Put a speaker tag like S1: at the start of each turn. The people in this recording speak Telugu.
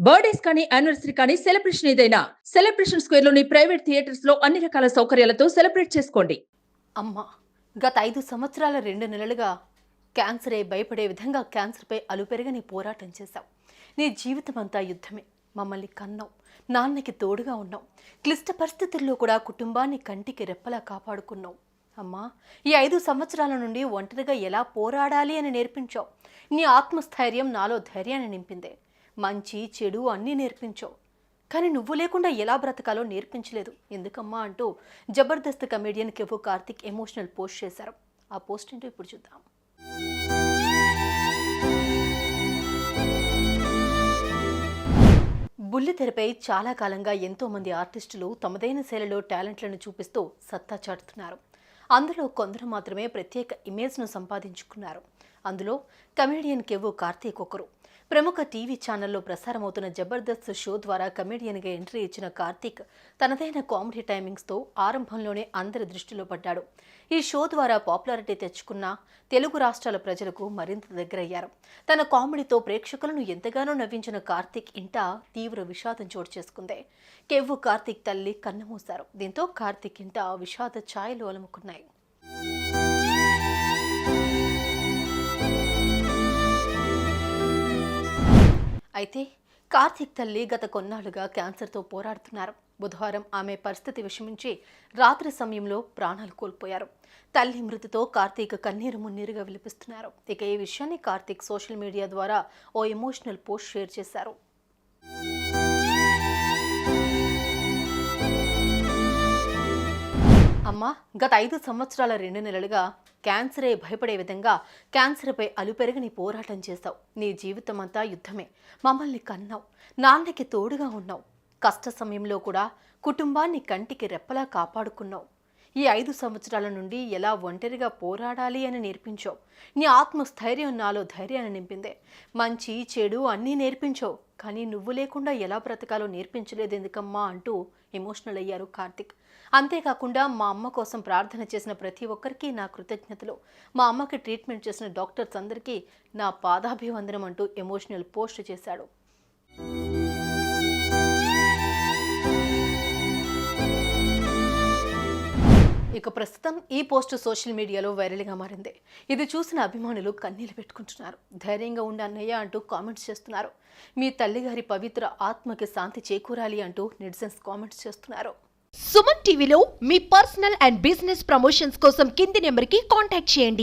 S1: బర్త్డేస్ కానీ యానివర్సరీ కానీ సెలబ్రేషన్ ఏదైనా సెలబ్రేషన్ స్క్వేర్ లోని ప్రైవేట్ థియేటర్స్ లో అన్ని రకాల సౌకర్యాలతో సెలబ్రేట్ చేసుకోండి.
S2: అమ్మ గత 5 సంవత్సరాల 2 నెలలుగా క్యాన్సరే భయపడే విధంగా క్యాన్సర్పై అలుపెరగని పోరాటం చేశావు. నీ జీవితం అంతా యుద్ధమే. మమ్మల్ని కన్నావు, నాన్నకి తోడుగా ఉన్నావు. క్లిష్ట పరిస్థితుల్లో కూడా కుటుంబాన్ని కంటికి రెప్పలా కాపాడుకున్నావు. అమ్మా, ఈ 5 సంవత్సరాల నుండి ఒంటరిగా ఎలా పోరాడాలి అని నేర్పించావు. నీ ఆత్మస్థైర్యం నాలో ధైర్యాన్ని నింపిందే. మంచి చెడు అన్నీ నేర్పించావు. కానీ నువ్వు లేకుండా ఎలా బ్రతకాలో నేర్పించలేదు ఎందుకమ్మా అంటూ Jabardasth comedian Kevvu Karthik emotional post చేశారు. ఆ పోస్ట్ ఏంటో ఇప్పుడు చూద్దాం. బుల్లితెరపై చాలా కాలంగా ఎంతో మంది ఆర్టిస్టులు తమదైన శైలిలో టాలెంట్లను చూపిస్తూ సత్తా చాటుతున్నారు. అందులో కొందరు మాత్రమే ప్రత్యేక ఇమేజ్ను సంపాదించుకున్నారు. అందులో కమెడియన్ కెవ్వు కార్తీక్ ఒకరు. ప్రముఖ టీవీ ఛానల్లో ప్రసారమవుతున్న జబర్దస్త్ షో ద్వారా కమెడియన్గా ఎంట్రీ ఇచ్చిన కార్తీక్ తనదైన కామెడీ టైమింగ్స్తో ఆరంభంలోనే అందరి దృష్టిలో పడ్డాడు. ఈ షో ద్వారా పాపులారిటీ తెచ్చుకున్న తెలుగు రాష్ట్రాల ప్రజలకు మరింత దగ్గరయ్యారు. తన కామెడీతో ప్రేక్షకులను ఎంతగానో నవ్వించిన కార్తీక్ ఇంట తీవ్ర విషాదం చోటు చేసుకుంది. కెవ్వు కార్తీక్ తల్లి కన్నుమూశారు. దీంతో కార్తీక్ ఇంట విషాద ఛాయలు అలుముకున్నాయి. అయితే కార్తీక్ తల్లి గత కొన్నాళ్లుగా క్యాన్సర్తో పోరాడుతున్నారు. బుధవారం ఆమె పరిస్థితి విషమించి రాత్రి సమయంలో ప్రాణాలు కోల్పోయారు. తల్లి మృతితో కార్తీక్ కన్నీరు మున్నీరుగా విలిపిస్తున్నారు. ఇక ఈ విషయాన్ని కార్తీక్ సోషల్ మీడియా ద్వారా ఓ ఎమోషనల్ పోస్ట్ షేర్ చేశారు. అమ్మా, గత 5 సంవత్సరాల 2 నెలలుగా క్యాన్సరే భయపడే విధంగా క్యాన్సర్పై అలుపెరగని పోరాటం చేశావు. నీ జీవితం అంతా యుద్ధమే. మమ్మల్ని కన్నావు, నాన్నకి తోడుగా ఉన్నావు. కష్ట సమయంలో కూడా కుటుంబాన్ని కంటికి రెప్పలా కాపాడుకున్నావు. ఈ 5 సంవత్సరాల నుండి ఎలా ఒంటరిగా పోరాడాలి అని నేర్పించావు. నీ ఆత్మస్థైర్యం నాలో ధైర్యాన్ని నింపిందే. మంచి చెడు అన్నీ నేర్పించావు. కానీ నువ్వు లేకుండా ఎలా బ్రతకాలో నేర్పించలేదు ఎందుకమ్మా అంటూ ఎమోషనల్ అయ్యారు కార్తిక్. అంతేకాకుండా మా అమ్మ కోసం ప్రార్థన చేసిన ప్రతి ఒక్కరికి నా కృతజ్ఞతలు. మా అమ్మకి ట్రీట్మెంట్ చేసిన డాక్టర్స్ అందరికీ నా పాదాభివందనం అంటూ ఎమోషనల్ పోస్ట్ చేశాడు. ఇక ప్రస్తుతం ఈ పోస్ట్ సోషల్ మీడియాలో వైరల్గా మారింది. ఇది చూసిన అభిమానులు కన్నీళ్లు పెట్టుకుంటున్నారు. ధైర్యంగా ఉండి అన్నయ్య అంటూ కామెంట్స్ చేస్తున్నారు. మీ తల్లిగారి పవిత్ర ఆత్మకి శాంతి చేకూరాలి అంటూ నెటిజన్స్ కామెంట్స్ చేస్తున్నారు.
S3: సుమన్ టీవీలో మీ పర్సనల్ అండ్ బిజినెస్ ప్రమోషన్స్ కోసం కింది నెంబర్కి కాంటాక్ట్ చేయండి.